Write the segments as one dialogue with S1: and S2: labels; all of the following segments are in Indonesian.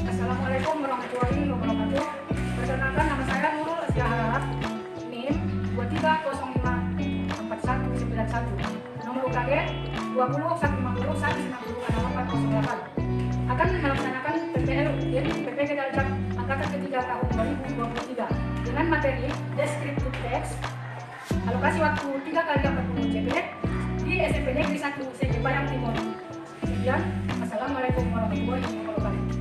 S1: Assalamualaikum warahmatullahi wabarakatuh. Perkenalkan, nama saya Nurul Asyahara, NIM 23054191, nomor UKG 201501906408, akan melaksanakan PPL PPG Daljak Angkatan ketiga tahun 2023 dengan materi deskriptif teks, alokasi waktu 3 x 40 CP di SMP Negeri 1 Segi Padang Timur. Sekian, Assalamualaikum warahmatullahi wabarakatuh.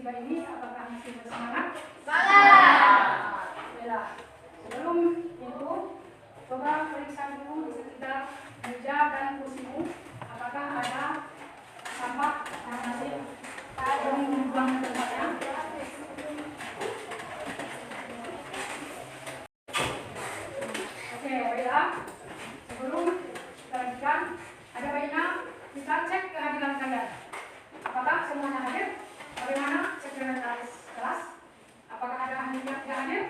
S1: Ini apakah masih bersemangat? Semangat! Sebelum itu, coba periksa dulu di sekitar meja dan kursimu, apakah ada sampah yang masih belum dibuang ke tempatnya. Oke, baiklah. Sebelum kita lanjutkan, ada baiknya kita cek kehadiran kalian. Apakah semuanya hadir? Bagaimana sekretaris kelas? Apakah ada ahli yang tidak hadir?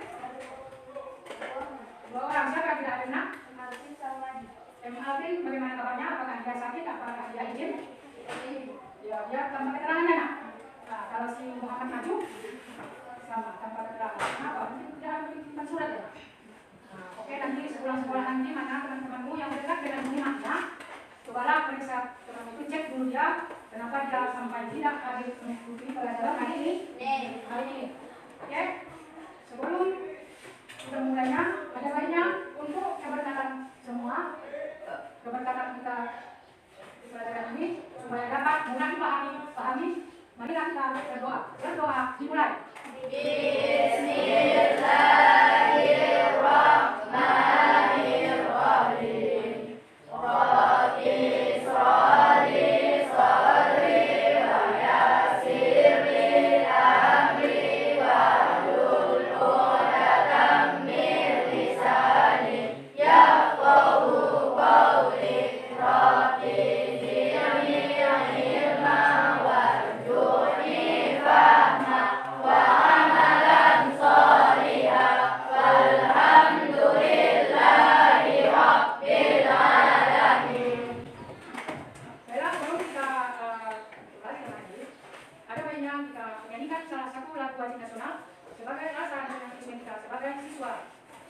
S1: 2 orang. Siapa yang tidak hadir? Alvin, bagaimana kabarnya? Apakah dia sakit? Apakah dia izin? Ya, dia tanpa keterangannya. Nah, kalau si Muhammad maju, sama tanpa keterangan. Kenapa? Mungkin tidak menyimpan surat ya. Nah, oke, nanti sepulang sekolah nanti mana teman-temanmu yang dekat dengan Muhammadnya, cobalah periksa teman itu, cek dulu dia. Kenapa dia sampai tidak hadir mengikuti pelajaran hari ini? Oke? Sebelum kita mulainya, ada baiknya untuk keberkatan semua, keberkatan kita di pelajaran ini supaya dapat mudah dipahami. Marilah kita berdoa. Berdoa dimulai. Bismillahirrahmanirrahim.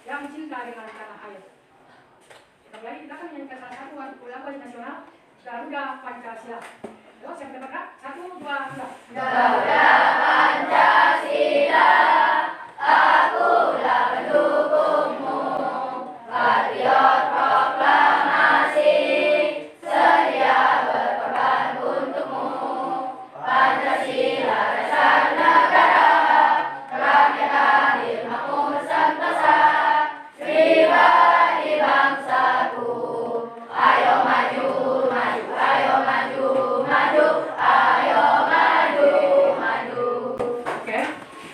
S1: Yang cinta dengan tanah air. Jadi kita akan menyanyikan salah satu lagu nasional Garuda Pancasila. Yo, siapa yang berkata? 1, 2, 3. Garuda Pancasila, akulah pendukungmu, patriot proklamasi, sedia berkorban untukmu. Pancasila dasar negara, rakyat adil makmur sentosa, pribadi bangsaku. Ayo maju, maju, ayo maju, maju, ayo maju, maju. Oke,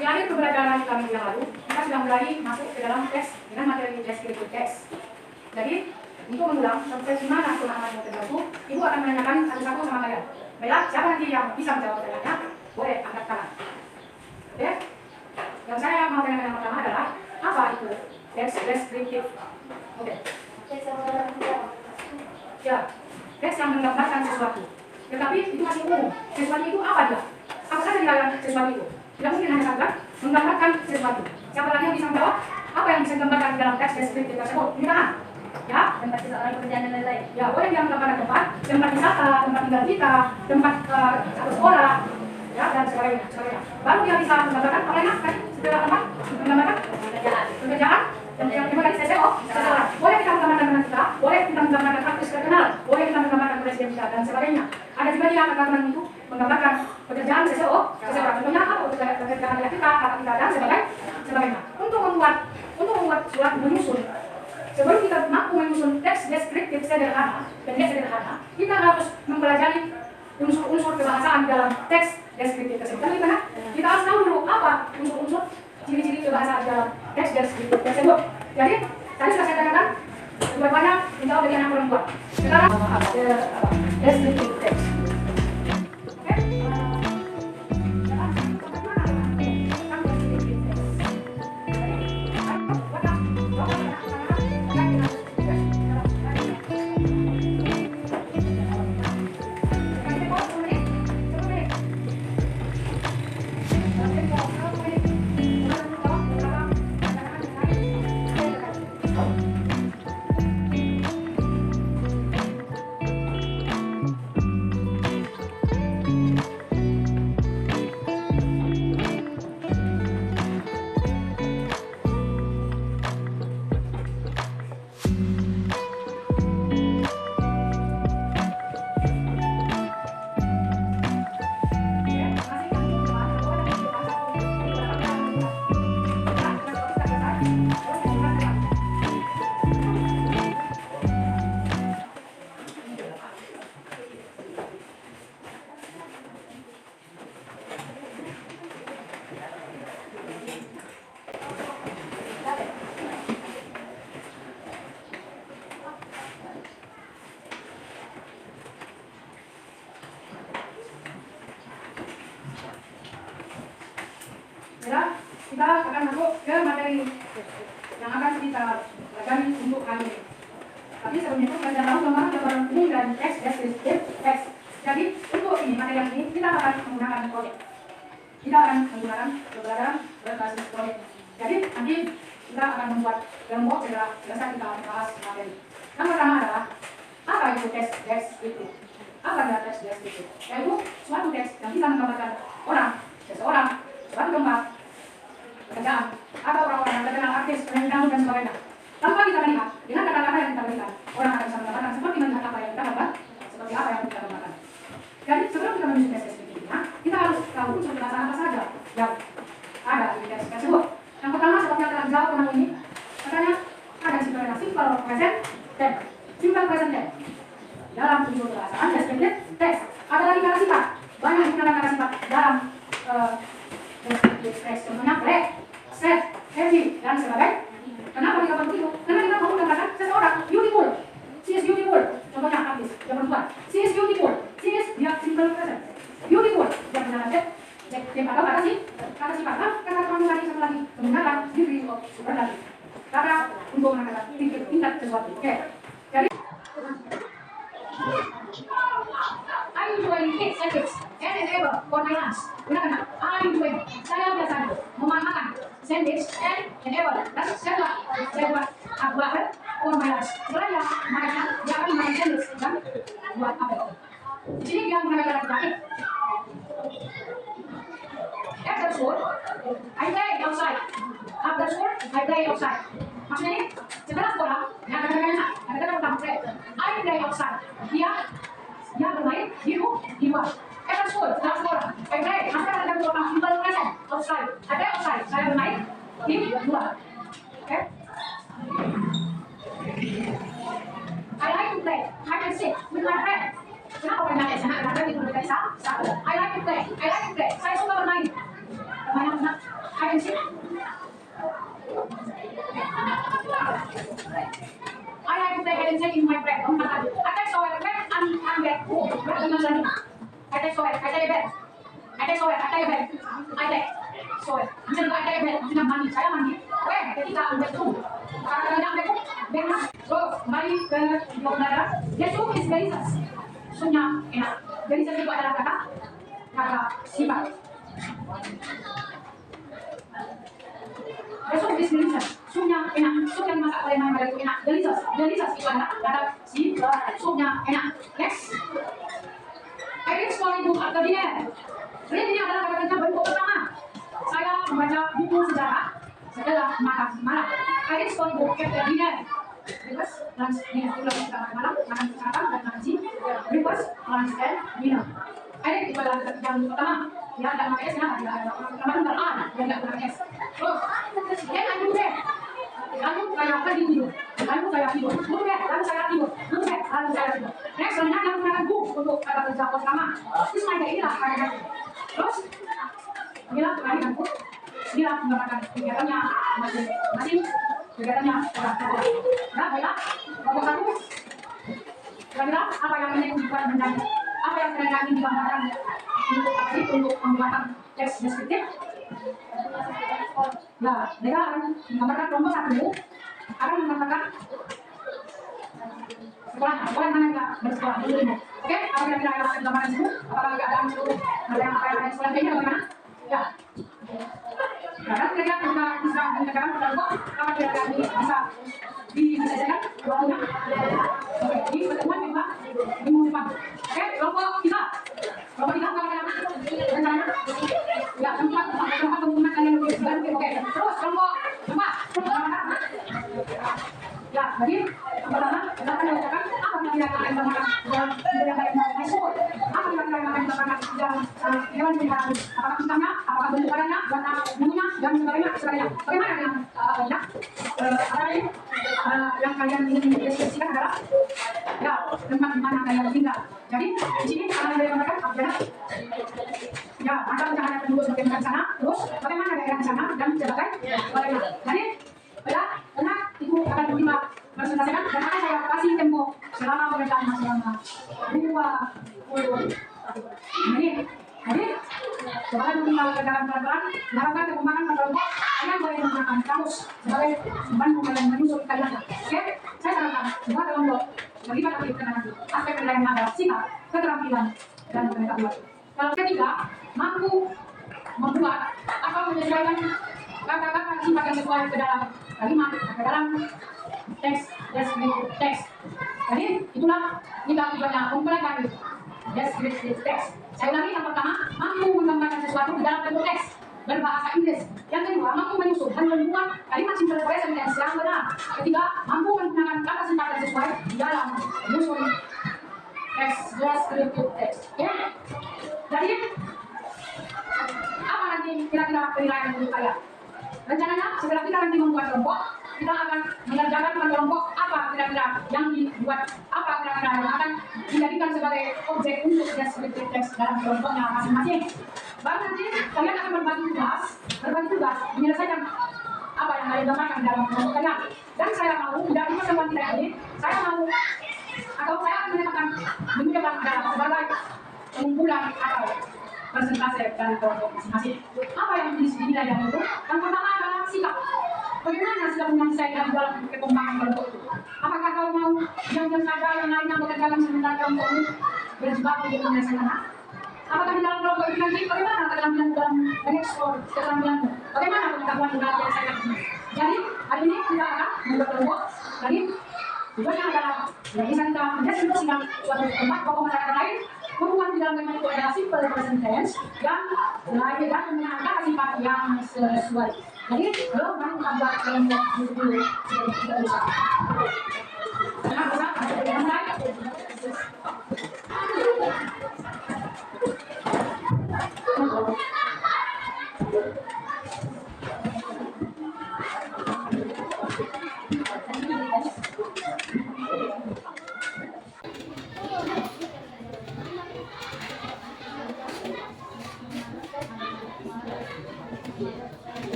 S1: di akhir pembelajaran kami yang lalu, kita sudah mulai masuk ke dalam tes dengan materi deskriptif teks. Jadi, untuk mengulang sampai di mana keunangan yang terjadi, Ibu akan menanyakan satu-satu sama kalian. Baiklah, siapa nanti yang bisa menjawab pertanyaannya? Boleh angkat tangan. Oke? Yang saya mau tanyakan yang pertama adalah apa itu teks deskriptif? Oke. Ya, teks yang menggambarkan sesuatu. Tetapi itu masih umum. Sesuatu itu apa dia? Apa saja di dalam sesuatu itu? Tidak mungkin hanya saja menggambarkan sesuatu. Siapa lagi yang bisa menjawab? Apa yang bisa digambarkan di dalam teks deskriptif tersebut? Ini tangan. Ya, tempat wisata, pekerjaan dan lain-lain. Ya, boleh dia menggambarkan tempat wisata, tempat tinggal kita, tempat sekolah, ya, dan sebagainya. Baru dia bisa menggambarkan apa lainnya kan? Setelah tempat menggambarkan pekerjaan. Dan yang terima kasih SEO, seseorang. Boleh kita menggambarkan teman kita, boleh kita menggambarkan artis terkenal, boleh kita menggambarkan presiden kita dan sebagainya. Ada juga dia teman-teman itu menggambarkan pekerjaan seseorang. Contohnya apa? Pekerjaan kita, kakak kita dan sebagainya. Untuk membuat surat menyusun. Sebelum kita mampu menyusun teks deskriptif sederhana, kita harus mempelajari kebahasaan di dalam teks deskriptif tersebut. Tapi karena kita harus tahu dulu apa unsur-unsur ciri-ciri kebahasaan di dalam teks deskriptif tersebut. Jadi tadi sudah saya katakan jawabannya menjawab dari anak perempuan. Sekarang deskriptif teks. Ya, kita akan masuk ke materi yang akan kita pelajari untuk kali ini. Tapi sebelum itu kita tahu tentang gambaran umum dan teks deskriptif teks. Jadi untuk ini materi yang ini kita akan menggunakan proyek. Kita akan menggunakan pembelajaran berbasis proyek. Jadi nanti kita akan membuat kelompok setelah selesai kita bahas materi. Yang pertama adalah apa itu teks deskriptif? Apa adalah teks deskriptif? Yaitu suatu teks yang kita menggambarkan orang, seseorang, suatu tempat, pekerjaan, atau orang-orang yang terkenal, artis, penyanyi dan sebagainya. Tanpa kita melihat, dengan kata-kata yang kita berikan, orang akan bisa mengatakan seperti melihat apa yang kita dapat, seperti apa yang kita gambarkan. Jadi sebelum kita menuju teks deskriptifnya, kita harus tahu unsur kata apa saja yang ada di teks tersebut. Yang pertama, seperti yang telah dijawab teman ini, katanya ada simple present tense. Simple present tense. Dalam unsur kebahasaan deskriptif teks. Ada lagi kata sifat. Banyak digunakan kata sifat dalam deskriptif teks. Contohnya black, sad, heavy, dan sebagainya. Kenapa kita begitu? Karena kita mau mengatakan seseorang beautiful. She is beautiful. Contohnya artis yang perempuan. She is beautiful. She is dia simple present. Beautiful. Dia menggunakan atau kata sifat. Kata kamu tadi satu lagi menggunakan degree of superlative. Kata untuk mengatakan tingkat sesuatu. Oke. Jadi I'm doing it service and ever for my lunch. Gunakan I'm doing. Saya biasa memakan sandwich and ever. Dan saya buat for my lunch. Sebenarnya mereka dia akan memakan sandwich dan buat apel. Di sini dia menggunakan kata jaket. After school, I play outside. After school, I play outside. Maksudnya ini setelah sekolah, yang kata-kata pertama play. I play outside. Dia bermain di luar. After school, setelah sekolah, I play. Maka ada pertama simple present outside. I play outside. Saya bermain di luar. Okay? I like to play. I can sit with my friend. Kenapa banyak ada di dunia satu? I like to play. Saya suka bermain. Bermain I can sit. I like to play hide and seek in my bed. I take shower at bed and I'm bed. I take shower. I take bed. I take shower. I take bed. I take shower. Misalnya I take bed. Misalnya mandi. Saya mandi. Ketika bed itu. Kadang-kadang bed. So, kembali ke pembelajaran. Yes, so is delicious. Sunya enak. Delicious itu adalah kata sifat. Besok is delicious. Supnya enak. Sup yang dimasak oleh mama itu enak. Delicious itu adalah kata sifat. Supnya enak. Next. I read storybook after dinner. Read ini adalah kata-kata bentuk pertama. Saya membaca buku sejarah setelah makan malam. I read storybook after dinner. Breakfast, lunch, dinner. Itu kita makan malam, makan sarapan dan makan siang. Breakfast, lunch, and dinner. I read itu adalah yang pertama. Ya, tidak pakai S, ya. Pertama itu an, yang tidak pakai S. Terus, then I do that. lalu saya pergi tidur, lalu saya tidur, lalu saya tidur, lalu saya tidur. Next, selanjutnya menggunakan bu untuk kata kerja pos nama. Ini semacam inilah kalian. Terus, inilah kalian bu. Inilah menggunakan kegiatannya masing-masing. Kegiatannya, nah, baiklah. Nomor satu, kira-kira apa yang ini dibuat menjadi, apa yang kira-kira ini digambarkan untuk apa sih, untuk pembuatan teks deskriptif. Nah, mereka akan menggambarkan kelompok satu akan menggambarkan sekolah mana kita bersekolah dulu. Oke, apa kira-kira yang akan digambarkan dulu? Apakah keadaan seluruh ada yang sekolah kayaknya bagaimana? Ya. Nah, kan kira-kira kita bisa mengatakan kelompok apa kira-kira ini bisa diselesaikan waktunya. Oke, ini pertemuan kita di minggu depan. Oke, kelompok kita apa rencananya? Ya, tempat pengumuman kalian lebih baru. Oke, terus kelompok empat. Ya, jadi pertama kita akan mengatakan apa kira-kira yang akan dilakukan dalam yang mau masuk. Apa kira-kira yang akan dilakukan dalam hewan peliharaan? Apakah sistemnya, apakah bentuk badannya, warna bulunya, dan sebagainya. Bagaimana dengan apa ini? Yang kalian ingin deskripsikan adalah ya tempat di mana kalian tinggal. Jadi di sini akan ada yang mengatakan adalah ya ada rencana penduduk sebagai sana, terus bagaimana daerah di sana dan sebagainya. Jadi benar itu akan kita presentasikan dan akan saya kasih tempo selama pemerintahan selama 20 menit. Jadi coba tinggal berjalan pelan-pelan, melakukan pengembangan kelompok. Kalian boleh menggunakan kamus sebagai bantu kalian menyusun kalian. Oke, saya sarankan semua kelompok terlibat aktif nanti. Aspek penilaian adalah sikap, keterampilan, dan pengetahuan. Kalau ketiga, mampu membuat atau menyesuaikan kata-kata sifat yang sesuai ke dalam kalimat, ke dalam teks, deskriptif teks. Jadi itulah kita tujuannya mempelajari deskriptif teks. Saya ulangi, yang pertama, mampu menggambarkan sesuatu di dalam bentuk teks berbahasa Inggris. Yang kedua, mampu menyusun dan membuat kalimat simple present tense yang benar. Ketiga, mampu menggunakan kata sifat yang sesuai di dalam menyusun teks deskriptif teks. Ya. Jadi, apa nanti kira-kira penilaian untuk kalian? Rencananya setelah kita nanti membuat kelompok, kita akan mengerjakan dengan kelompok apa kira-kira yang dibuat, apa kira-kira yang akan dijadikan sebagai objek untuk deskriptif teks dalam kelompoknya masing-masing. Baru nanti kalian akan berbagi tugas menyelesaikan apa yang kalian gambarkan dalam kelompok kalian. Dan saya mau dari pertemuan kita ini, saya mau atau saya akan menyatakan minggu depan adalah sebagai pengumpulan atau persentase dari kelompok masing-masing. Apa yang dinilai dalam itu? Yang pertama adalah sikap. Bagaimana sikap menyelesaikan dalam perkembangan kelompok itu? Apakah kau mau yang saja yang lainnya bekerja sementara kelompok ini berjibaku untuk menyelesaikan? Apakah di dalam kelompok itu nanti bagaimana keterampilan dalam mengeksplor keterampilanmu? Bagaimana pengetahuan dalam menyelesaikan ini? Jadi hari ini kita akan membuat kelompok. Jadi tujuannya adalah bisa kita mendeskripsikan suatu tempat pokok masyarakat lain. Hubungan di dalam kalimat itu adalah simple present tense yang lain dan menggunakan sifat yang sesuai. Jadi belum membuat kelompok dulu tidak bisa. Jangan bisa mulai.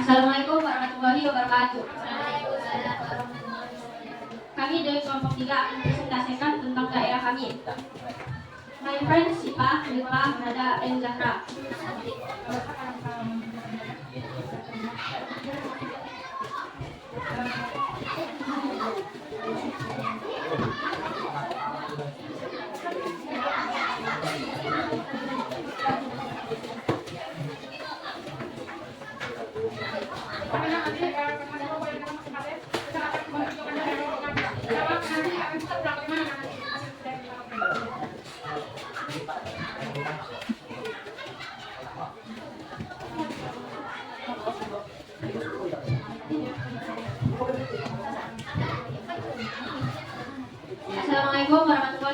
S2: Assalamualaikum warahmatullahi wabarakatuh. Kami dari kelompok 3 akan presentasikan tentang daerah kami. My friends Sipa, Mila, Nada, dan Zahra.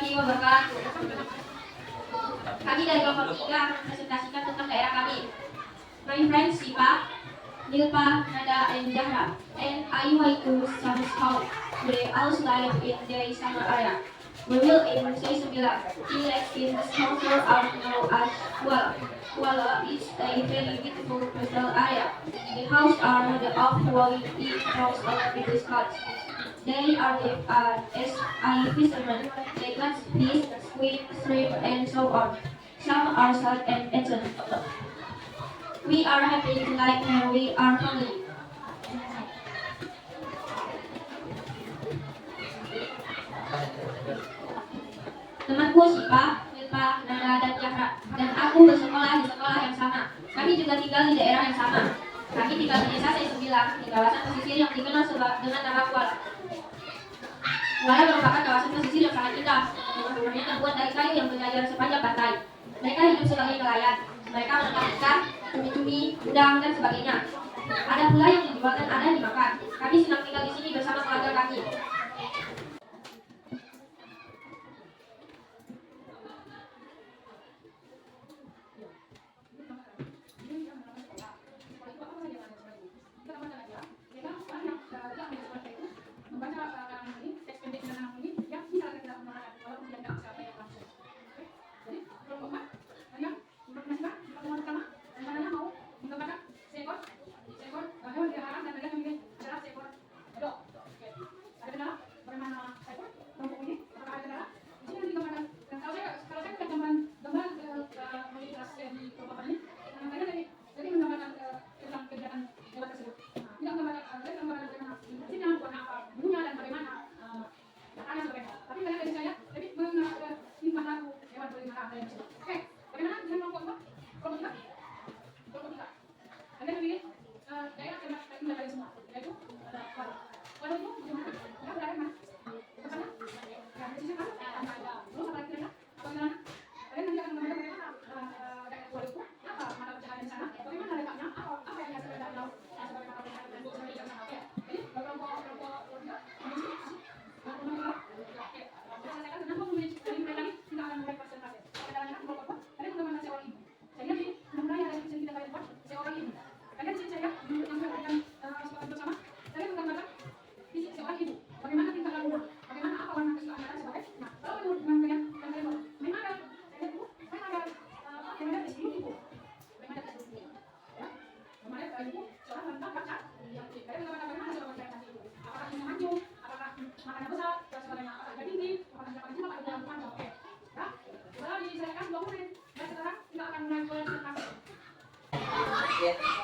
S2: warahmatullahi wabarakatuh. Kami dari kelompok 3 presentasikan tentang daerah kami. My friends Sipa, Nilpa, Nada, and Zahra, and I like to how they also live in the summer area. We will in say Sembilan. Chilex in the shelter are known as Kuala. Kuala is a very beautiful coastal area. The houses are made of quality house along with the spots. They are live as a fisherman. They catch fish, squid, shrimp, and so on. Some are sold and eaten. We are happy to like when we are family. Temanku Sipa, Nilpa, Nada, dan Zahra, dan aku bersekolah di sekolah yang sama. Kami juga tinggal di daerah yang sama. Kami tinggal di desa Sembilan, di kawasan pesisir yang dikenal dengan nama Kuala. Kuala merupakan kawasan pesisir yang sangat indah. Rumah-rumahnya terbuat dari kayu yang berjajar sepanjang pantai. Mereka hidup sebagai nelayan. Mereka menangkap ikan, cumi-cumi, udang, dan sebagainya. Ada pula yang dijual dan ada yang dimakan. Kami senang tinggal di sini bersama keluarga kami.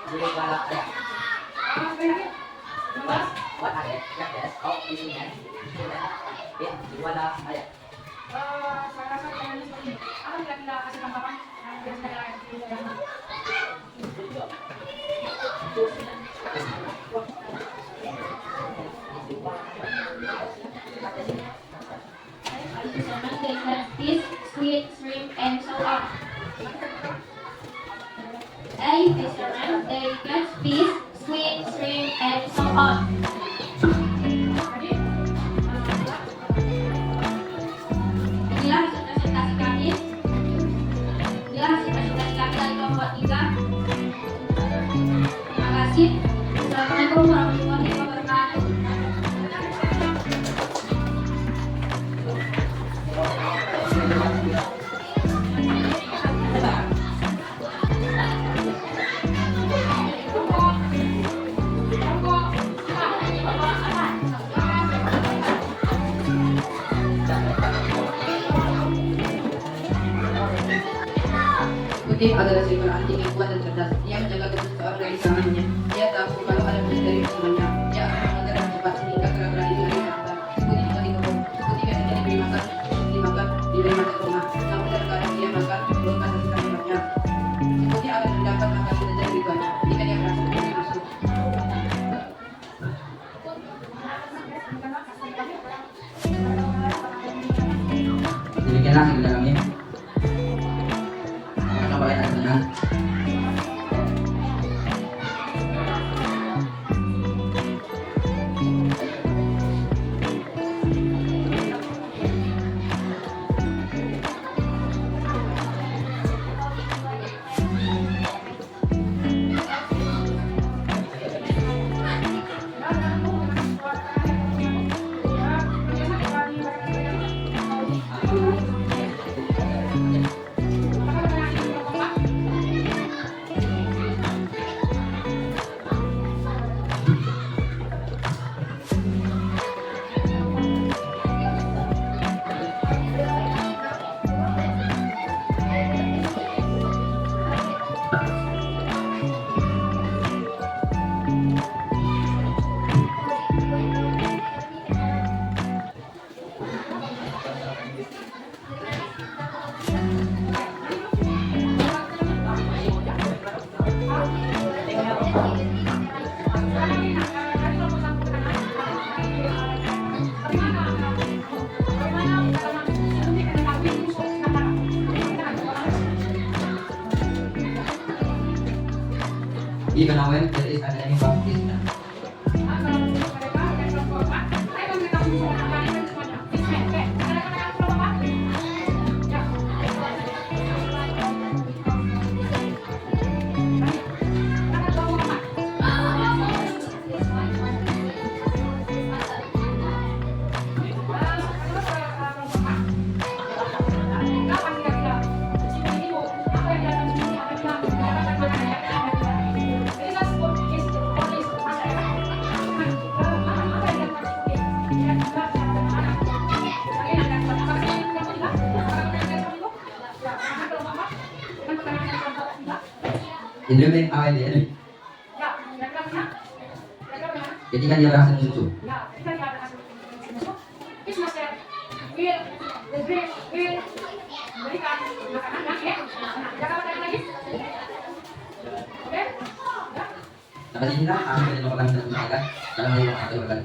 S3: Jadi kalau ada buat ada ya kok di sini ya di mana ada
S1: Saya rasa pertanyaannya seperti ini. Apa kira-kira hasil tangkapan yang biasanya di daerah?
S2: They catch fish, squid, shrimp, and so on. A fisherman, they catch fish, squid, shrimp, and so on. Inilah hasil presentasi kami. Inilah hasil presentasi kami dari kelompok 3. Terima kasih. Assalamualaikum warahmatullahi wabarakatuh.
S4: Kutip adalah seekor anjing yang kuat dan cerdas. Ia menjaga betul seseorang dari serangannya. Dia tahu kalau ada musuh dari temannya. Dia akan mengejar dengan cepat sehingga gerak-gerak itu lebih lambat. Kutip juga dikebun. Kutip biasanya diberi makan rumah. Namun terkadang dia makan belum kasih sisa-sisanya. Kutip akan mendapat makan saja lebih banyak jika dia merasa lebih masuk.
S3: demikianlah cerita kami. Apakah kalian senang? even when there is an enemy competition. In remaining away the enemy. Ketika dia berhasil musuh. Sampai sini lah, kami menemukan dan mengajar dalam hal yang ada berkali.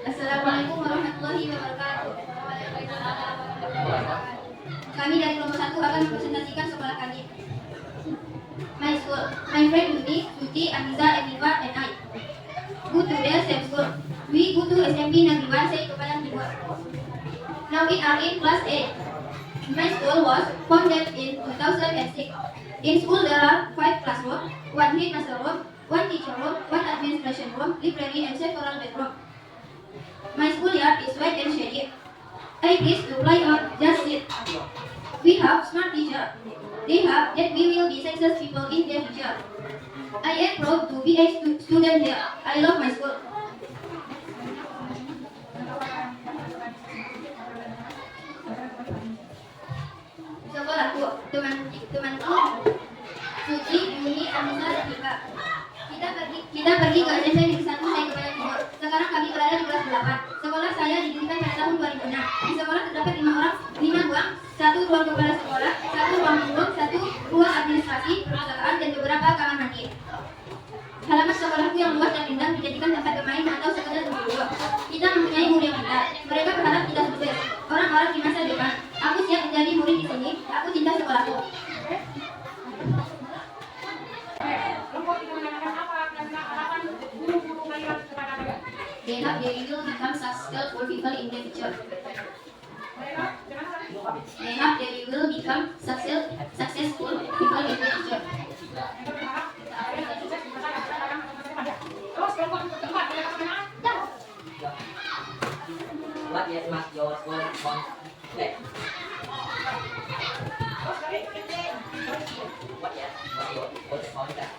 S2: Assalamualaikum warahmatullahi wabarakatuh. Kami dari kelompok 1 akan mempresentasikan sekolah kami. My school, my friend Yuni, Suci, Aniza, Eniva, and I go to their same school. We go to SMP Negeri 1 Syed Kepanjang Timur. Now we are in class 8. My school was founded in 2006. In school there are 5 classrooms, 1 headmaster room, 1 teacher room, 1 administration room, library, and several bedrooms. My schoolyard is white and shady. I wish to play or just sit. We have smart teachers. They have that we will be successful people in their future. I am proud to be a student here. I love my school. Sekolahku, temanku, Suci, Yuni, Anissa, dan Tika. Kita pergi ke SMP Negeri 1 Syed Kepanjang Timur. Sekarang kami berada di kelas 8. Sekolah saya didirikan pada tahun 2006. Di sekolah terdapat 5 ruang, 1 ruang kepala sekolah, 1 ruang guru, 1 ruang administrasi, perpustakaan, dan beberapa kamar mandi. Halaman sekolahku yang luas dan indah dijadikan tempat bermain atau sekedar berguru. Kita mempunyai guru yang pintar. Mereka berharap kita sukses. Orang-orang di masa depan. Aku siap menjadi murid di sini. Aku cinta sekolahku. They have their will become successful people in the future. They have their will become successful people in the future.
S3: What is must your school complex? What is your school complex?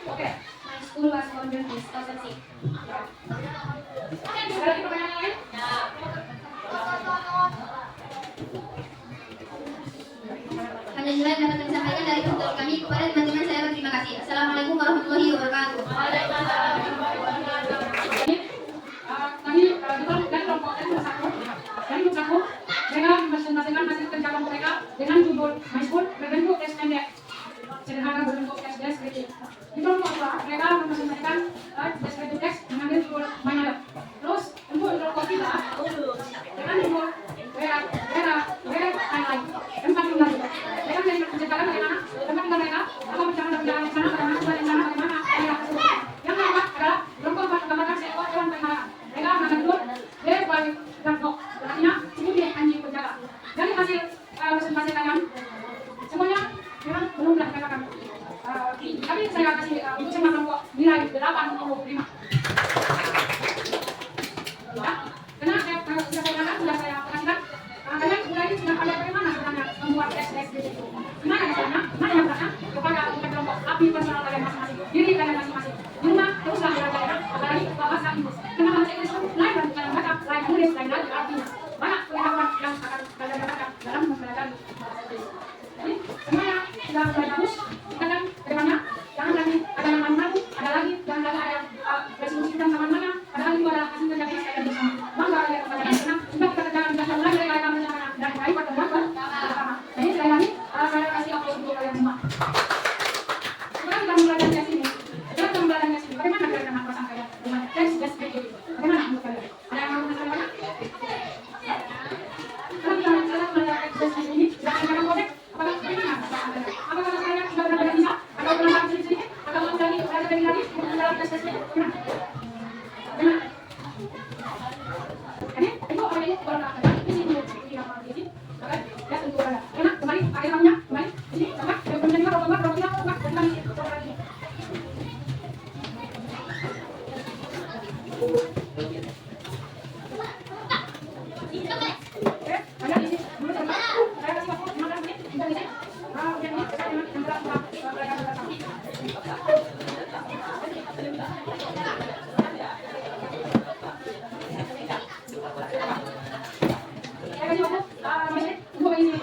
S1: Oke.
S2: My school was founded in 2006.
S1: Ada lagi pertanyaan lain?
S2: Hanya inilah yang dapat kami sampaikan dari tutor kami kepada teman-teman saya. Berterima kasih. Assalamualaikum warahmatullahi wabarakatuh.
S1: Tadi kita dari kelompok satu, mereka mempresentasikan hasil kerja kelompok mereka dengan judul My School berbentuk teks pendek, sederhana berbentuk teks deskriptif. Di kelompok kedua, mereka mempresentasikan deskriptif teks mengambil judul My Mother. Terus untuk kelompok tiga dengan judul Where Timeline, tempat tinggal juga. Mereka menceritakan bagaimana tempat tinggal mereka, apa perjalanan dari sana, bagaimana tujuan di sana, bagaimana daerah tersebut. Yang keempat adalah kelompok menggambarkan seekor hewan peliharaan. Mereka mengangkat judul There by Dog, artinya sebuah anjing penjaga. Dari hasil presentasi kalian, semuanya memang belum mendapatkan kami. Tapi saya kasih untuk semua kelompok nilai 85. Ya, karena sudah saya kasihkan. Kalian mulai sudah ada bagaimana sebenarnya membuat tes itu. Gimana caranya? Mana yang bertanya kepada kelompok api personal kalian masing-masing, diri kalian masing-masing. Di rumah teruslah belajar, apalagi bahasa Inggris. Karena bahasa Inggris itu lain dan bukan membaca, lain menulis, lain lagi artinya. Banyak pengetahuan yang akan kalian dapatkan dalam mempelajari bahasa Inggris. Jadi semuanya sudah mulai bagus. Kalian bagaimana? Jangan lagi ada yang malu-malu, ada lagi jangan lagi ada yang resolusi dan sama-sama. Padahal itu adalah hasil kerja keras kalian bersama. Bangga kalian kepada kalian karena sudah kita kerjakan sudah mulai dari kalian bersama dan baik pertemuan bersama. Jadi sekali lagi itu ada. Enak, kembali, pakai tangannya, kembali. Ini, coba, kemudian juga coba, kembali. Oke, banyak isi. Dulu coba. Saya kasih waktu 15 menit, tinggal isi. Kemudian ini, saya dengan yang berat, mereka berat. Saya kasih waktu 15 menit untuk mengisi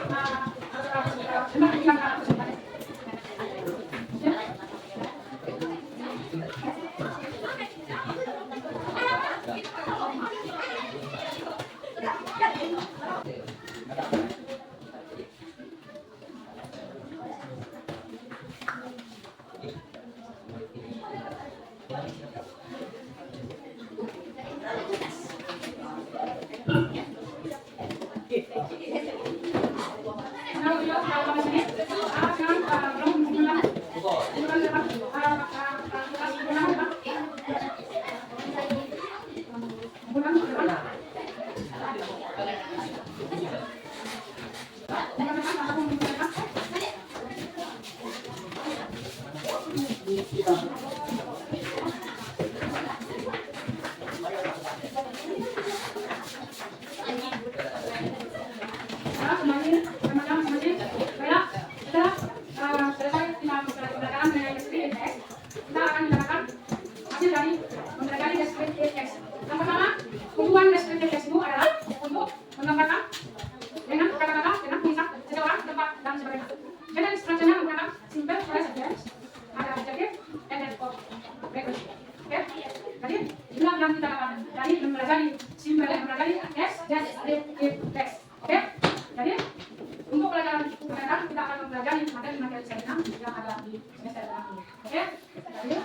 S1: untuk pelajaran mendatang kita akan mempelajari materi-materi seminar yang ada di semester ini. Oke? Jadi,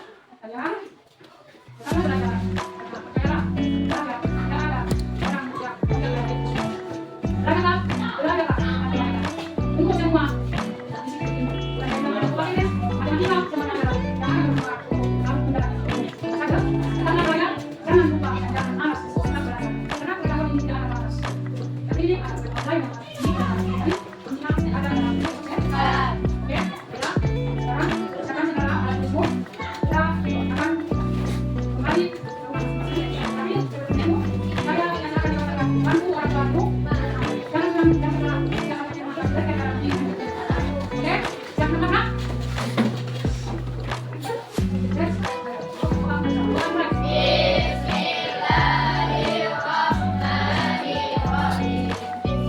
S1: kalian pertama belajar. Percayalah, belajar. Tidak ada orang yang belajarlah. Untuk semua disiplin. Matematika semuanya jangan lupa kamu belajar. Karena belajar, jangan lupa jangan malas setelah belajar. Karena pengetahuan ini tidak ada batas. Tapi ini ada berbagai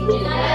S2: Bismillahirrahmanirrahim.